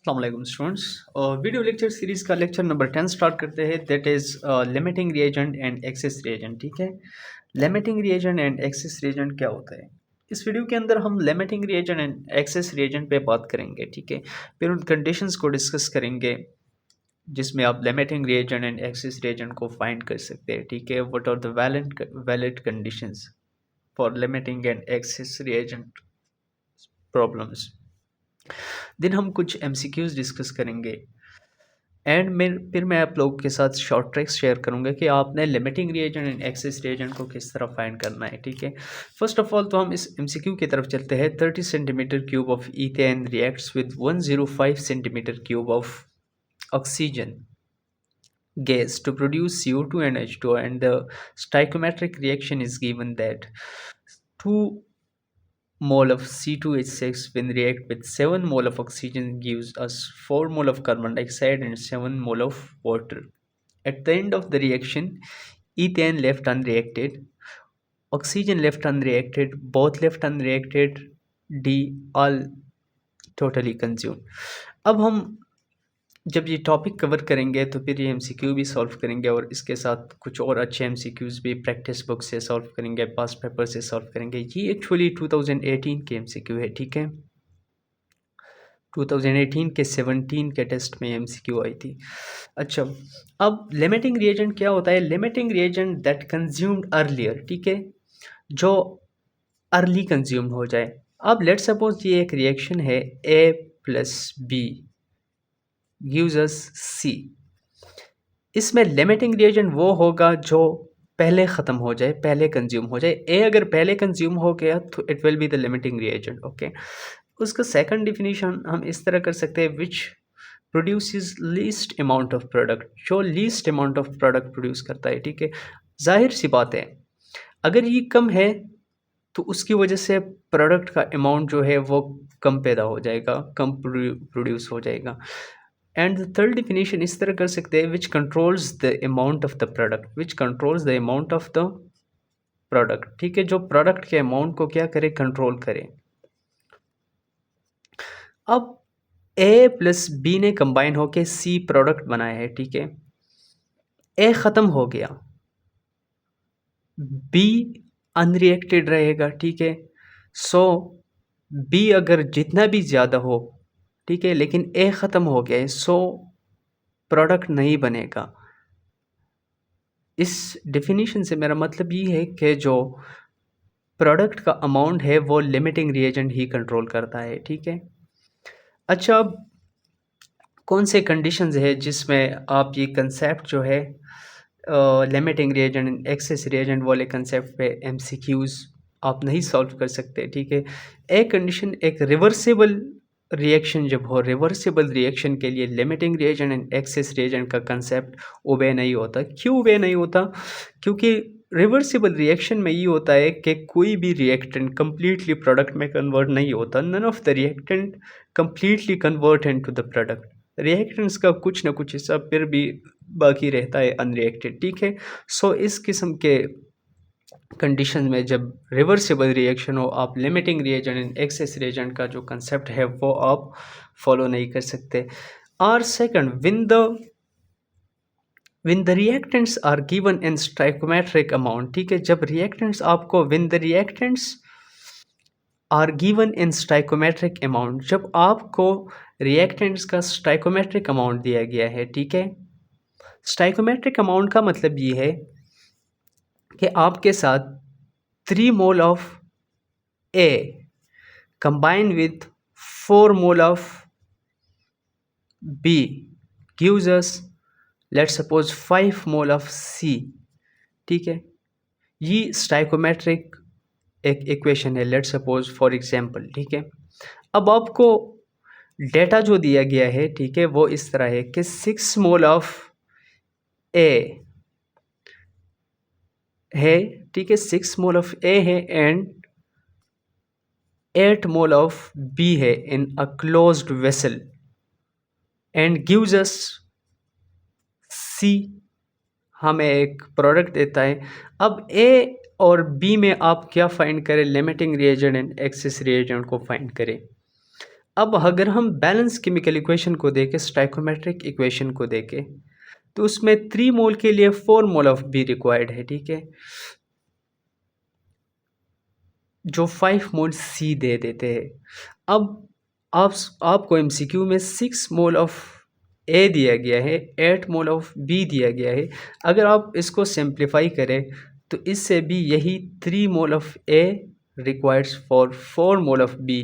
अस्सलाम students. Video lecture series का lecture number 10 start करते हैं। That is limiting reagent and excess reagent. ठीक है, limiting reagent and excess reagent क्या होता है? इस वीडियो के अंदर हम limiting reagent and excess reagent पे बात करेंगे। ठीक है, फिर उन कंडीशंस को डिस्कस करेंगे जिसमें आप limiting reagent and excess reagent को फाइंड कर सकते हैं। ठीक है, what are the valid conditions for limiting and excess reagent problems. Then हम कुछ एमसीक्यूज डिस्कस करेंगे एंड फिर मैं आप लोगों के साथ शॉर्ट ट्रिक्स शेयर करूंगा कि आपने limiting reagent and excess reagent को किस तरह फाइंड करना है। ठीक है, फर्स्ट ऑफ ऑल तो हम इस एमसीक्यू की तरफ चलते हैं। 30 centimetre cube of ethane reacts with 105 centimetre cube of oxygen gas to produce CO2 and H2O, and the stoichiometric reaction is given that 2 mole of C2H6 when react with 7 mole of oxygen gives us 4 mole of carbon dioxide and 7 mole of water. At the end of the reaction, ethane left unreacted, oxygen left unreacted, both left unreacted, D all totally consumed. अब हम जब ये topic cover करेंगे तो फिर ये MCQ भी solve करेंगे और इसके साथ कुछ और अच्छे एमसीक्यूज़ भी प्रैक्टिस बुक से सॉल्व करेंगे, पास्ट पेपर से सॉल्व करेंगे। ये एक्चुअली 2018 के एमसीक्यू है। ठीक है, 2018 के 17 के टेस्ट में एमसीक्यू आई थी। अच्छा, अब लिमिटिंग रिएजेंट क्या होता है? Limiting reagent that consumed earlier. ठीक है, जो अर्ली कंज्यूम्ड हो जाए। अब लेट्स सपोज ये एक रिएक्शन है, A plus B gives us C। इसमें लिमिटिंग रिएजेंट वो होगा जो पहले ख़त्म हो जाए, पहले कंज्यूम हो जाए। ए अगर पहले कंज्यूम हो गया तो it will be the limiting reagent. Okay, उसका सेकंड डिफिनीशन हम इस तरह कर सकते हैं, which produces least amount of product, जो least amount of product produce करता है। ठीक है, जाहिर सी बात है अगर ये कम है तो उसकी वजह से प्रोडक्ट का अमाउंट जो है वो कम पैदा हो जाएगा, कम प्रोड्यूस हो जाएगा। एंड द थर्ड डिफिनीशन इस तरह कर सकते हैं, विच controls the amount of the product, which controls the amount of the product. ठीक है, जो प्रोडक्ट के अमाउंट को क्या करे, कंट्रोल करे। अब ए प्लस बी ने कंबाइन होके सी प्रोडक्ट बनाया है। ठीक है, ए ख़त्म हो गया, बी अनरिएक्टेड रहेगा। ठीक है, सो बी अगर जितना भी ज़्यादा हो, ठीक है, लेकिन ए ख़त्म हो गया है, सो प्रोडक्ट नहीं बनेगा। इस डेफिनेशन से मेरा मतलब ये है कि जो प्रोडक्ट का अमाउंट है वो लिमिटिंग रिएजेंट ही कंट्रोल करता है। ठीक है, अच्छा, अब कौन से कंडीशंस है जिसमें आप ये कंसेप्ट जो है लिमिटिंग रिएजेंट एक्सेस रिएजेंट वाले कंसेप्ट पे एमसीक्यूज आप नहीं सॉल्व कर सकते। ठीक है, एक कंडीशन, एक रिवर्सिबल रिएक्शन जब हो, रिवर्सिबल रिएक्शन के लिए limiting reagent and excess reagent का कंसेप्ट ओबे नहीं होता। क्यों ओबे नहीं होता? क्योंकि रिवर्सिबल रिएक्शन में ये होता है कि कोई भी रिएक्टेंट कंप्लीटली प्रोडक्ट में कन्वर्ट नहीं होता। None of the reactant completely convert into the product. Reactants का कुछ ना कुछ हिस्सा फिर भी बाकी रहता है अनरिएक्टेड। ठीक है, सो इस किस्म के कंडीशन में जब रिवर्सिबल रिएक्शन हो, आप limiting reagent and excess reagent का जो कंसेप्ट है वो आप फॉलो नहीं कर सकते। और second, when the reactants are given in stoichiometric amount. ठीक है, जब रिएक्टेंट्स आपको when the reactants are given in stoichiometric amount, जब आपको रिएक्टेंट्स का स्टोइकोमेट्रिक अमाउंट दिया गया है। ठीक है, स्टोइकोमेट्रिक अमाउंट का मतलब ये है कि आपके साथ 3 mole of A combine with 4 mole of B gives us let's suppose 5 mole of C. ठीक है, ये स्टोइकोमेट्रिक एक इक्वेशन है, लेट्स सपोज फॉर एग्जांपल। ठीक है, अब आपको डेटा जो दिया गया है, ठीक है, वो इस तरह है कि 6 मोल ऑफ ए है। ठीक है, 6 मोल ऑफ ए है एंड 8 मोल ऑफ बी है in a closed vessel and gives us C, हमें एक प्रोडक्ट देता है। अब ए और बी में आप क्या फाइंड करें? Limiting reagent and excess reagent को फाइंड करें। अब अगर हम बैलेंस केमिकल इक्वेशन को देखें, स्टाइकोमेट्रिक इक्वेशन को देखें, तो उसमें 3 मोल के लिए 4 मोल ऑफ बी रिक्वायर्ड है, ठीक है, जो 5 मोल सी दे देते हैं। अब आपको एमसीक्यू में 6 मोल ऑफ ए दिया गया है, 8 मोल ऑफ बी दिया गया है। अगर आप इसको सिंप्लीफाई करें तो इससे भी यही 3 mole of A requires for 4 mole of B,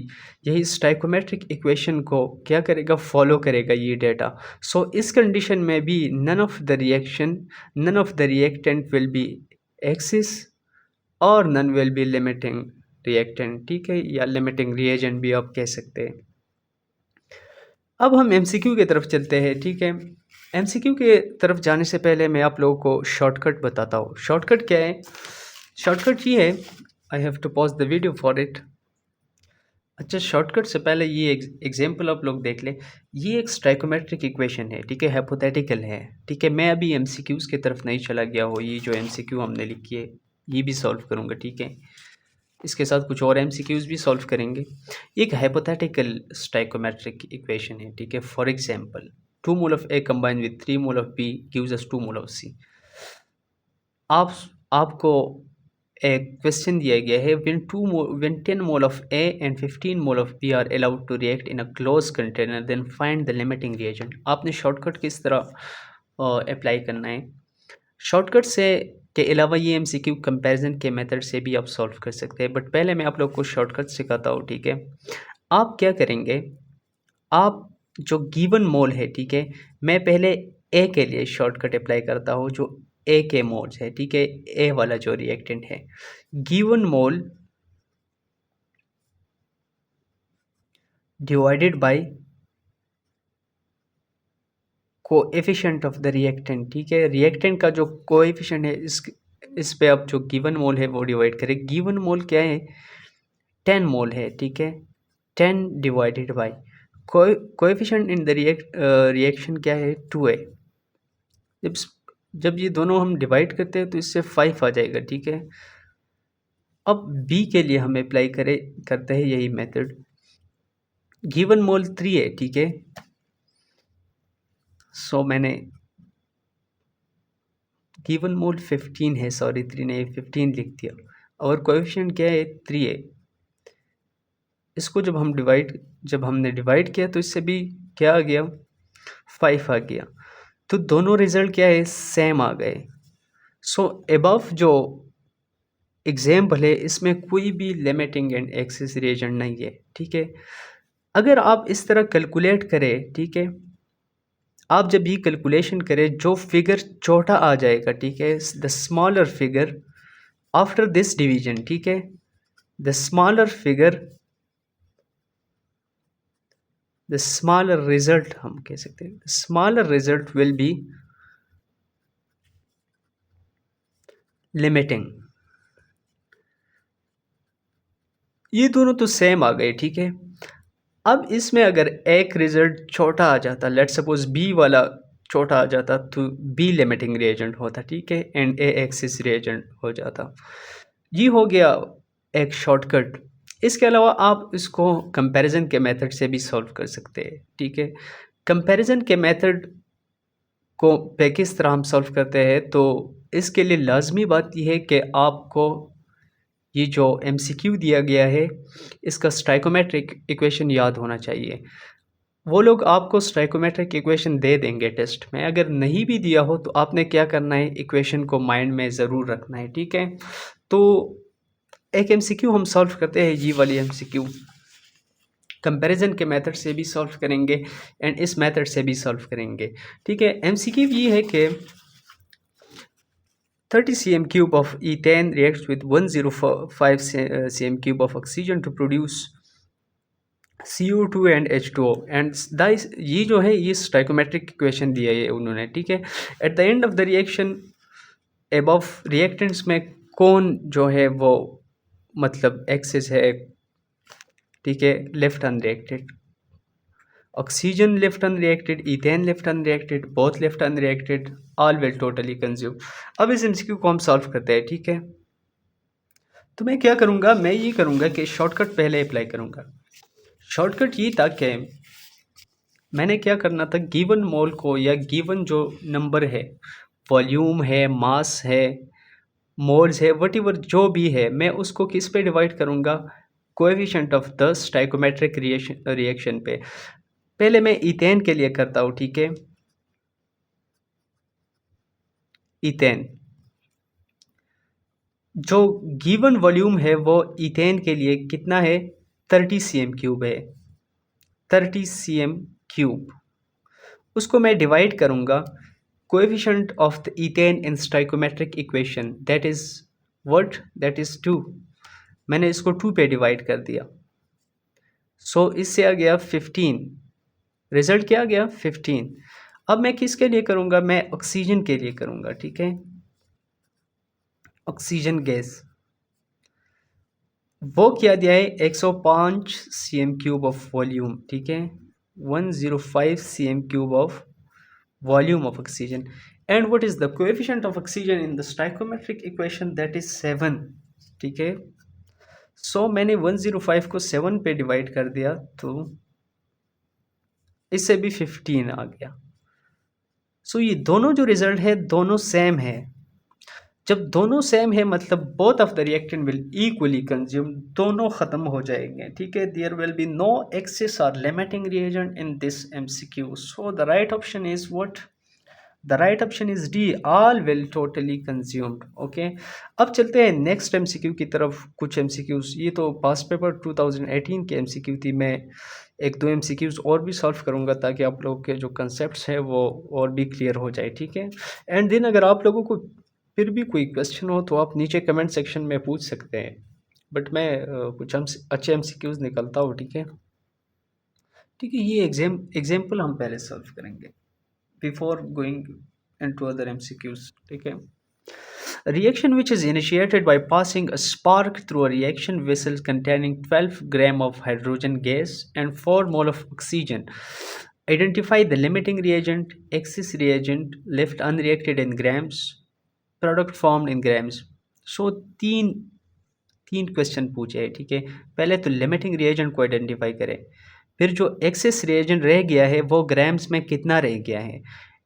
यही स्टाइकोमेट्रिक इक्वेशन को क्या करेगा, फॉलो करेगा ये डेटा। सो इस कंडीशन में भी none of the reactant will be excess और none will be limiting reactant, ठीक है, या लिमिटिंग रिएजेंट भी आप कह सकते हैं। अब हम एमसीक्यू की तरफ चलते हैं, ठीक है। एमसीक्यू के तरफ जाने से पहले मैं आप लोगों को शॉर्टकट बताता हूँ। शॉर्टकट क्या है? शॉर्टकट ये है, I have to pause the video for it. अच्छा, शॉर्टकट से पहले ये एग्जांपल आप लोग देख लें। ये एक स्टाइकोमेट्रिक इक्वेशन है, ठीक है, हाइपोथेटिकल है, ठीक है। मैं अभी एमसीक्यूज़ की तरफ नहीं चला गया हो, ये जो एमसीक्यू हमने लिखी है ये भी सॉल्व करूँगा, ठीक है। इसके साथ कुछ और एमसीक्यूज़ भी सॉल्व करेंगे। एक हाइपोथेटिकल स्टाइकोमेट्रिक इक्वेशन है, ठीक है। For example 2 mole of A combine with 3 mole of B gives us 2 mole of C. आपको एक क्वेश्चन दिया गया है, when 10 mole of A and 15 mole of B are allowed to react in a closed container, then find the limiting reagent। आपने shortcut किस तरह apply करना है? शॉर्टकट से के अलावा ये एमसीक्यू कंपैरिजन के मेथड से भी आप सॉल्व कर सकते हैं, बट पहले मैं आप लोग को शॉर्टकट सिखाता हूँ, ठीक है। आप क्या करेंगे, आप जो गिवन मोल है, ठीक है, मैं पहले ए के लिए शॉर्टकट अप्लाई करता हूँ, जो ए के मोल्स है, ठीक है, ए वाला जो रिएक्टेंट है, given mole divided by coefficient of the reactant, ठीक है। रिएक्टेंट का जो कोएफिशिएंट है, इस पे आप जो गिवन मोल है वो डिवाइड करें। गिवन मोल क्या है? 10 मोल है, ठीक है, 10 divided by coefficient in the reaction क्या है, 2a। जब ये दोनों हम डिवाइड करते हैं तो इससे 5 आ जाएगा, ठीक है। अब बी के लिए हम अप्लाई करते हैं यही मेथड। गिवन मोल 3 है, ठीक है, सो मैंने गिवन मोल 15 है, सॉरी 3 नहीं 15 लिख दिया, और कोएफिशिएंट क्या है, 3 है। इसको जब हमने डिवाइड किया तो इससे भी क्या आ गया, 5 आ गया। तो दोनों रिजल्ट क्या है, सेम आ गए। सो अबव जो एग्जाम्पल है इसमें कोई भी लिमिटिंग एंड एक्सेस रिएजेंट नहीं है, ठीक है। अगर आप इस तरह कैलकुलेट करें, ठीक है, आप जब ये कैलकुलेशन करें जो फिगर छोटा आ जाएगा, ठीक है, the smaller figure after this division, ठीक है, the smaller figure, the smaller result हम कह सकते हैं, smaller result will be limiting. ये दोनों तो सेम आ गए, ठीक है। अब इसमें अगर एक रिजल्ट छोटा आ जाता, लेट सपोज बी वाला छोटा आ जाता, तो बी लिमिटिंग रिएजेंट होता, ठीक है, एंड ए एक्सिस रिएजेंट हो जाता। ये हो गया एक शॉर्टकट। इसके अलावा आप इसको कंपैरिजन के मेथड से भी सॉल्व कर सकते हैं, ठीक है। कंपैरिजन के मेथड को पे किस तरह हम सॉल्व करते हैं, तो इसके लिए लाजमी बात यह है कि आपको ये जो एमसीक्यू दिया गया है इसका स्टाइकोमेट्रिक इक्वेशन याद होना चाहिए। वो लोग आपको स्टाइकोमेट्रिक इक्वेशन दे देंगे टेस्ट में, अगर नहीं भी दिया हो तो आपने क्या करना है, इक्वेशन को माइंड में ज़रूर रखना है, ठीक है। तो एक एमसीक्यू हम सॉल्व करते हैं, ये वाली एमसीक्यू कंपैरिजन के मेथड से भी सॉल्व करेंगे एंड इस मेथड से भी सॉल्व करेंगे, ठीक है। एमसीक्यू ये है कि 30 cm cube of ethane reacts with 105 cm cube of oxygen to produce CO2 and H2O and ये जो है ये स्टाइकोमेट्रिक इक्वेशन दिया है उन्होंने, ठीक है। At the end of the reaction above reactants में कौन जो है वो मतलब एक्सिस है, ठीक है, left unreacted, oxygen left unreacted, ethane left unreacted, both left unreacted, all will totally consume. अब इस एमसीक्यू को हम सॉल्व करते हैं, ठीक है। तो मैं क्या करूँगा, मैं ये करूँगा कि शॉर्टकट पहले अप्लाई करूँगा। शॉर्टकट ये था कि मैंने क्या करना था, गिवन मोल को या गिवन जो नंबर है, वॉल्यूम है, मास है, मोल्स है, वटीवर जो भी है, मैं उसको किस पे डिवाइड करूँगा, coefficient of the stoichiometric reaction पे। पहले मैं इथेन के लिए करता हूँ, ठीक है। इथेन जो गिवन वॉल्यूम है वो इथेन के लिए कितना है, 30 cm³ है, 30 cm³। उसको मैं डिवाइड करूँगा coefficient of the ethane in stoichiometric equation, that is what, that is 2। मैंने इसको 2 पे डिवाइड कर दिया। सो इससे आ गया 15, रिजल्ट क्या आ गया 15। अब मैं किसके लिए करूँगा, मैं ऑक्सीजन के लिए करूँगा, ठीक है। ऑक्सीजन गैस वो क्या दिया है, 105 cm³ ऑफ वॉल्यूम, ठीक है, 105 cm³ of volume of oxygen. And what is the coefficient of oxygen in the stoichiometric equation, that is 7, ठीक है। सो मैंने 105 को 7 पे डिवाइड कर दिया तो इससे भी 15 आ गया। सो ये दोनों जो रिजल्ट है दोनों सेम है। जब दोनों सेम है मतलब both of the reactant will equally consume, दोनों खत्म हो जाएंगे, ठीक है। There will be no excess or limiting reagent in this MCQ। So the right option is what, the right option is D, all will totally consumed. Okay, अब चलते हैं next MCQ की तरफ। कुछ MCQs, ये तो पास्ट पेपर 2018 के MCQ थी, मैं एक दो MCQs और भी सॉल्व करूंगा ताकि आप लोगों के जो कंसेप्ट्स हैं वो और भी क्लियर हो जाए, ठीक है। एंड देन अगर आप लोगों को फिर भी कोई क्वेश्चन हो तो आप नीचे कमेंट सेक्शन में पूछ सकते हैं, बट मैं कुछ अच्छे MCQs निकलता हूँ, ठीक है। ठीक है, ये एग्जाम्पल हम पहले सॉल्व करेंगे before going into other MCQs, ठीक है। A reaction which is initiated by passing a spark through a reaction vessel containing 12 gram of hydrogen gas and 4 mole of oxygen. Identify the limiting reagent, excess reagent, left unreacted in grams, product formed in grams. So तीन तीन question पूछे हैं, ठीक है। पहले तो limiting reagent को identify करें, फिर जो एक्सेस रिएजेंट रह गया है वो ग्राम्स में कितना रह गया है,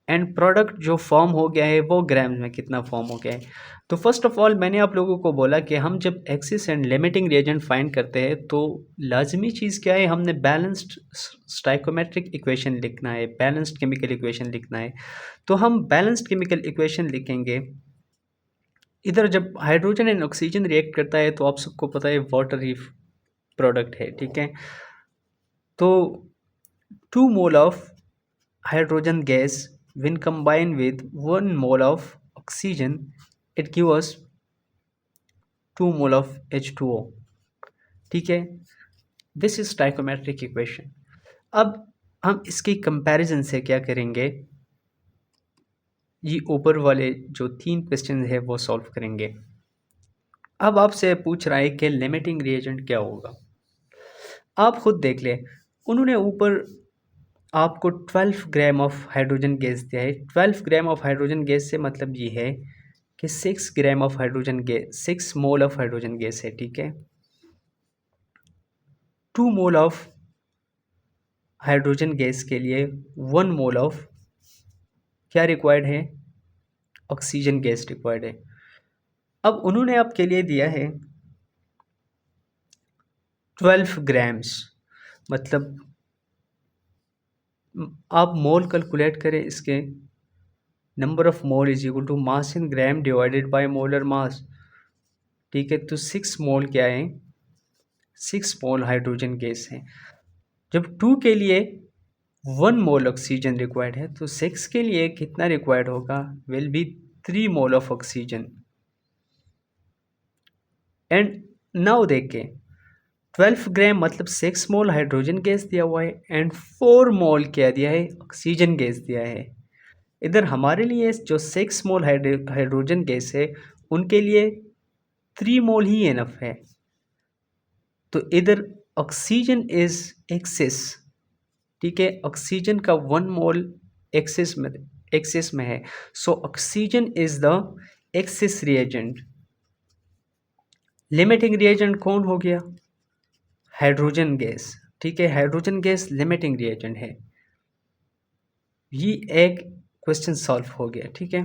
एंड प्रोडक्ट जो फॉर्म हो गया है वो ग्राम्स में कितना फॉर्म हो गया है। तो फर्स्ट ऑफ ऑल मैंने आप लोगों को बोला कि हम जब excess and limiting reagent find करते हैं तो लाजमी चीज़ क्या है, हमने बैलेंस्ड स्टाइकोमेट्रिक इक्वेशन लिखना है, बैलेंस्ड केमिकल इक्वेशन लिखना है। तो हम बैलेंस्ड केमिकल इक्वेशन लिखेंगे। इधर जब हाइड्रोजन एंड ऑक्सीजन रिएक्ट करता है तो आप सबको पता है वाटर ही प्रोडक्ट है, ठीक है। तो 2 mole of hydrogen gas when combined with 1 mole of oxygen it gives us 2 mole of H2O, ठीक है। This is stoichiometric equation. अब हम इसकी कंपैरिजन से क्या करेंगे, ये ऊपर वाले जो 3 क्वेश्चन है वो सॉल्व करेंगे। अब आपसे पूछ रहा है कि लिमिटिंग रिएजेंट क्या होगा, आप खुद देख ले। उन्होंने ऊपर आपको 12 ग्राम ऑफ हाइड्रोजन गैस दिया है। 12 ग्राम ऑफ हाइड्रोजन गैस से मतलब ये है कि 6 gram of hydrogen gas, 6 mole of hydrogen gas है, ठीक है। 2 मोल ऑफ हाइड्रोजन गैस के लिए 1 मोल ऑफ क्या रिक्वायर्ड है, ऑक्सीजन गैस रिक्वायर्ड है। अब उन्होंने आपके लिए दिया है 12 ग्राम्स, मतलब आप मोल कैलकुलेट करें, इसके number of mole is equal to mass in gram divided by molar mass, ठीक है। तो 6 मोल क्या है, 6 मोल हाइड्रोजन गैस है। जब 2 के लिए 1 मोल ऑक्सीजन रिक्वायर्ड है तो 6 के लिए कितना रिक्वायर्ड होगा, will be 3 mole of oxygen. And now देखें 12 ग्राम मतलब 6 मोल हाइड्रोजन गैस दिया हुआ है एंड 4 मोल क्या दिया है, ऑक्सीजन गैस दिया है। इधर हमारे लिए जो 6 मोल हाइड्रोजन गैस है उनके लिए 3 मोल ही एनफ है। तो इधर ऑक्सीजन इज एक्सेस, ठीक है। ऑक्सीजन का 1 मोल एक्सेस में है। So oxygen is the access reagent. Limiting reagent कौन हो गया, हाइड्रोजन गैस, ठीक है, हाइड्रोजन गैस लिमिटिंग रिएजेंट है। ये एक क्वेश्चन सॉल्व हो गया। ठीक है,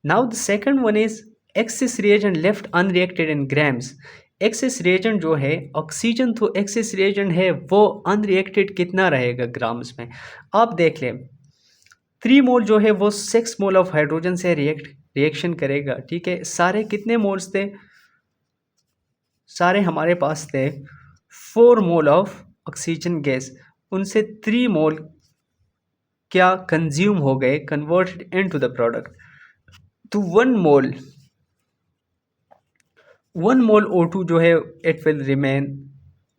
now the second one is axis reagent left unreacted in grams. Axis reagent जो है, ऑक्सीजन तो एक्सिस रिएजेंट है, वो अनरिएक्टेड कितना रहेगा ग्राम्स में। आप देख लें, 3 मोल जो है वो 6 मोल ऑफ हाइड्रोजन से रिएक्शन करेगा। ठीक है, सारे कितने मोल्स थे, सारे हमारे पास थे 4 मोल ऑफ ऑक्सीजन गैस, उनसे 3 मोल क्या कंज्यूम हो गए, कन्वर्टेड इनटू द प्रोडक्ट। तो 1 मोल O2 जो है इट विल रिमेन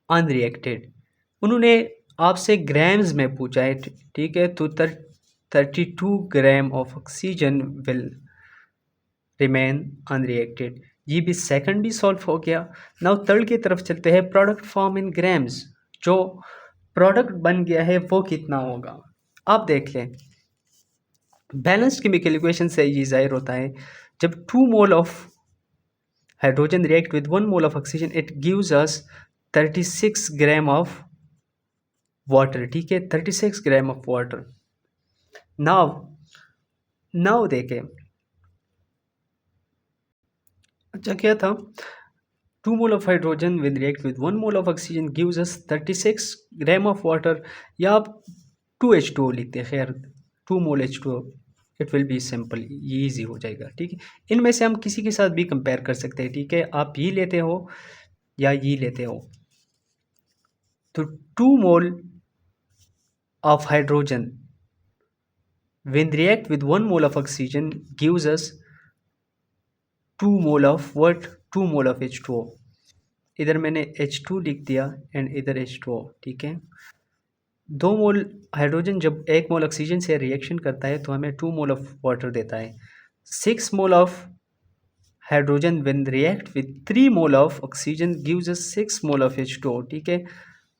अनरिएक्टेड। उन्होंने आपसे ग्राम्स में पूछा है। ठीक है, तो 32 gram of oxygen will remain unreacted. ये भी सेकंड भी सॉल्व हो गया। नाउ थर्ड की तरफ चलते हैं, प्रोडक्ट फॉर्म इन ग्राम्स। जो प्रोडक्ट बन गया है वो कितना होगा, आप देख लें। बैलेंस्ड केमिकल इक्वेशन से ये जाहिर होता है, जब 2 mole of hydrogen react with 1 mole of oxygen it gives us 36 gram of water. ठीक है, 36 ग्राम ऑफ वाटर। नाउ देखें, अच्छा क्या था, 2 mole of hydrogen with react with 1 mole of oxygen gives us 36 gram of water, या आप 2H2O लिखते हैं। खैर 2 मोल H2O, it will B simple, ये ईजी हो जाएगा। ठीक है, इनमें से हम किसी के साथ भी कंपेयर कर सकते हैं। ठीक है, आप ये लेते हो या ये लेते हो। तो 2 mole of hydrogen when react with 1 mole of oxygen gives us 2 mole of what, 2 mole of H2O। इधर मैंने H2 लिख दिया एंड इधर H2O। ठीक है, 2 मोल हाइड्रोजन जब 1 मोल ऑक्सीजन से रिएक्शन करता है तो हमें 2 मोल ऑफ वाटर देता है। 6 mole of hydrogen when react with 3 mole of oxygen gives us 6 mole of H2O। ठीक है,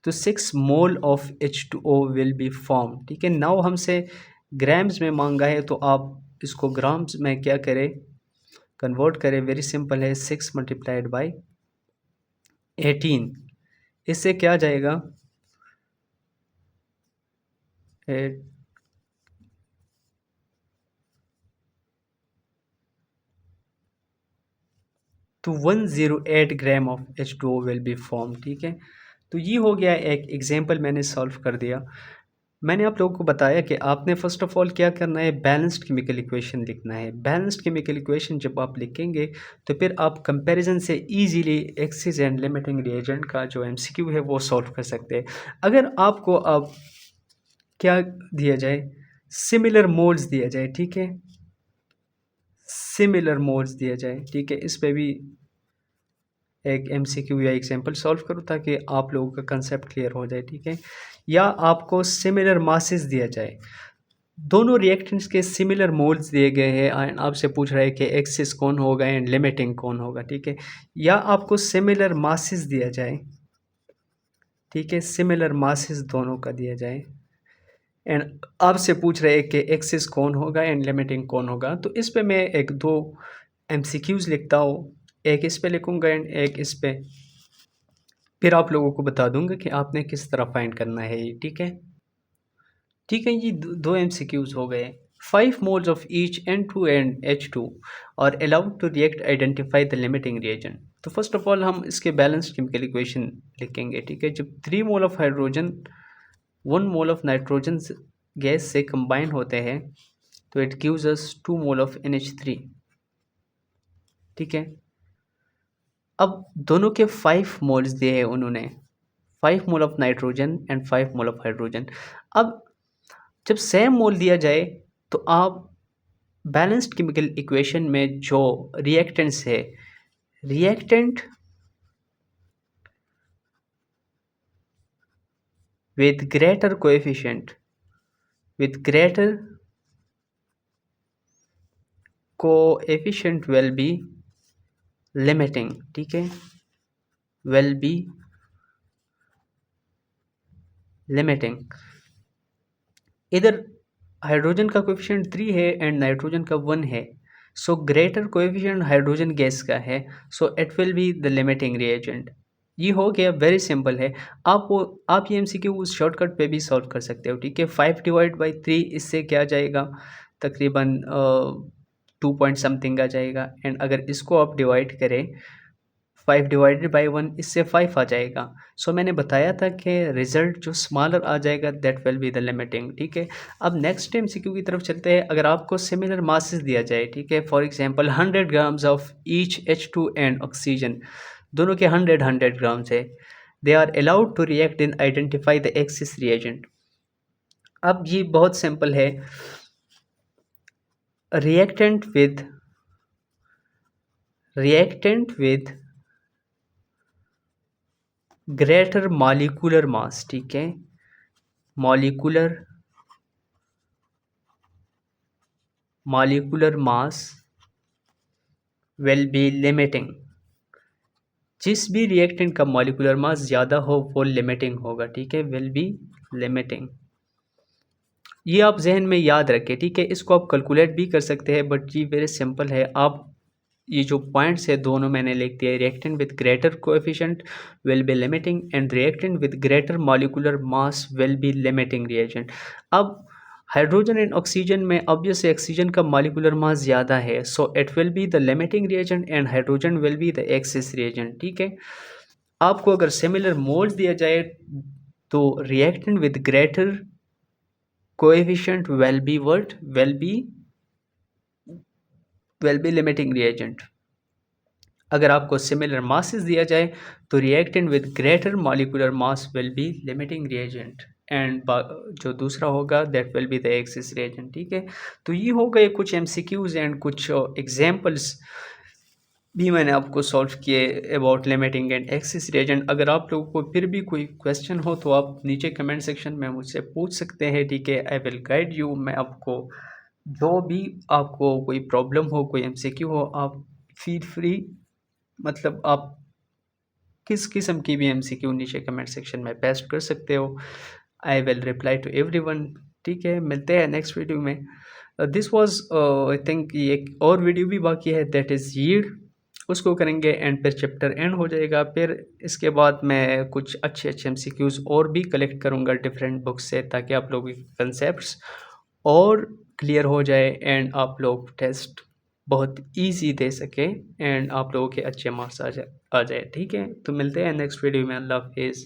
तो 6 mole of H2O will be form. ठीक है, नाउ हमसे ग्राम्स में मांगा है, तो आप इसको ग्राम्स में क्या करें, कन्वर्ट करें। वेरी सिंपल है, 6 मल्टीप्लाइड बाई 18, इससे क्या आ जाएगा, तो 108 gram of H2O will be form. ठीक है, तो ये हो गया एक एग्जांपल मैंने सॉल्व कर दिया। मैंने आप लोगों को बताया कि आपने फर्स्ट ऑफ ऑल क्या करना है, बैलेंस्ड केमिकल इक्वेशन लिखना है। बैलेंस्ड केमिकल इक्वेशन जब आप लिखेंगे तो फिर आप कंपैरिजन से easily axis and limiting reagent का जो MCQ है वो सॉल्व कर सकते हैं। अगर आपको अब क्या दिया जाए, सिमिलर मोल्स दिया जाए। ठीक है, सिमिलर मोल्स दिया जाए। ठीक है, इस पे भी एक MCQ या एग्जाम्पल सॉल्व करो ताकि आप लोगों का कंसेप्ट क्लियर हो जाए। ठीक है, या आपको सिमिलर मासेस दिया जाए, दोनों रिएक्टेंट्स के सिमिलर मोल्स दिए गए हैं एंड आपसे पूछ रहा है कि एक्सिस कौन होगा एंड लिमिटिंग कौन होगा। ठीक है, या आपको सिमिलर मासेस दिया जाए। ठीक है, सिमिलर मासेस दोनों का दिया जाए एंड आपसे पूछ रहे हैं कि एक्सिस कौन होगा एंड लिमिटिंग कौन होगा। तो इस पे मैं एक दो MCQs लिखता हूँ, एक इस पे लिखूँगा एंड एक इस पे, फिर आप लोगों को बता दूंगा कि आपने किस तरह फाइंड करना है ये। ठीक है, ठीक है, ये दो MCQs हो गए। 5 moles of each N2 and H2 are allowed to react, identify the limiting reagent। तो फर्स्ट ऑफ ऑल हम इसके बैलेंस्ड केमिकल इक्वेशन लिखेंगे। ठीक है, जब 3 mole of hydrogen 1 mole of nitrogen gas से कंबाइन होते हैं तो it gives us 2 mole of NH3। ठीक है, अब दोनों के 5 मोल्स दिए हैं उन्होंने, 5 mole of nitrogen and 5 mole of hydrogen. अब जब सेम मोल दिया जाए तो आप बैलेंस्ड केमिकल इक्वेशन में जो रिएक्टेंट्स है, reactant with greater coefficient will be limiting। ठीक है, will be limiting। इधर हाइड्रोजन का कोएफिशिएंट 3 है एंड नाइट्रोजन का 1 है, so greater coefficient hydrogen gas का है, so it will be the limiting reagent. ये हो गया, वेरी सिंपल है। आप ये एमसीक्यू उस शॉर्टकट पे भी सॉल्व कर सकते हो, ठीक है। 5/3 इससे क्या आ जाएगा, तकरीबन 2 पॉइंट समथिंग आ जाएगा। एंड अगर इसको आप डिवाइड करें 5/1, इससे 5 आ जाएगा। सो मैंने बताया था कि रिजल्ट जो स्मॉलर आ जाएगा that will be the limiting, ठीक है। अब नेक्स्ट एमसीक्यू की तरफ चलते हैं। अगर आपको सिमिलर मासेस दिया जाए, ठीक है, for example 100 grams of each H2 and oxygen, दोनों के 100 ग्राम्स है, they are allowed to react in identify the excess reagent. अब ये बहुत सिंपल है। Reactant with greater molecular mass, ठीक है, molecular mass will be limiting. जिस भी रिएक्टेंट का मॉलिक्यूलर मास ज़्यादा हो वो लिमिटिंग होगा, ठीक है, विल बी लिमिटिंग। ये आप जहन में याद रखें, ठीक है। इसको आप कैलकुलेट भी कर सकते हैं, बट ये वेरी सिंपल है। आप ये जो पॉइंट्स है दोनों मैंने लिख दिया, reactant with greater coefficient will be limiting and reactant with greater molecular mass will be limiting reagent. अब हाइड्रोजन एंड ऑक्सीजन में ऑब्वियसली ऑक्सीजन का मॉलिक्यूलर मास ज़्यादा है, so it will be the limiting reagent and hydrogen will be the excess reagent, ठीक है। आपको अगर similar moles दिया जाए तो reactant with greater coefficient will be what, will be limiting reagent. अगर आपको सिमिलर मासेस दिया जाए तो reactant with greater molecular mass will be limiting reagent and जो दूसरा होगा that will be the excess reagent, ठीक है। तो ये हो गए कुछ एमसीक्यूज एंड कुछ एग्जांपल्स भी मैंने आपको सॉल्व किए about limiting and axis reagent. अगर आप लोगों को फिर भी कोई क्वेश्चन हो तो आप नीचे कमेंट सेक्शन में मुझसे पूछ सकते हैं, ठीक है। I will guide you. मैं आपको जो भी आपको कोई प्रॉब्लम हो, कोई एमसीक्यू हो, आप फील फ्री, मतलब आप किस किस्म की भी एमसीक्यू नीचे कमेंट सेक्शन में पेस्ट कर सकते हो। I will reply to everyone, ठीक है। मिलते हैं नेक्स्ट वीडियो में। दिस वाज आई थिंक ये एक और वीडियो भी बाकी है, दैट इज़ यील्ड, उसको करेंगे एंड फिर चैप्टर एंड हो जाएगा। फिर इसके बाद मैं कुछ अच्छे अच्छे एमसीक्यूज़ और भी कलेक्ट करूँगा डिफरेंट बुक्स से, ताकि आप लोगों के कंसेप्ट्स और क्लियर हो जाए एंड आप लोग टेस्ट बहुत इजी दे सके एंड आप लोगों के अच्छे मार्क्स आ जाए, ठीक है। तो मिलते हैं नेक्स्ट वीडियो में। अल्लाह हाफिज़।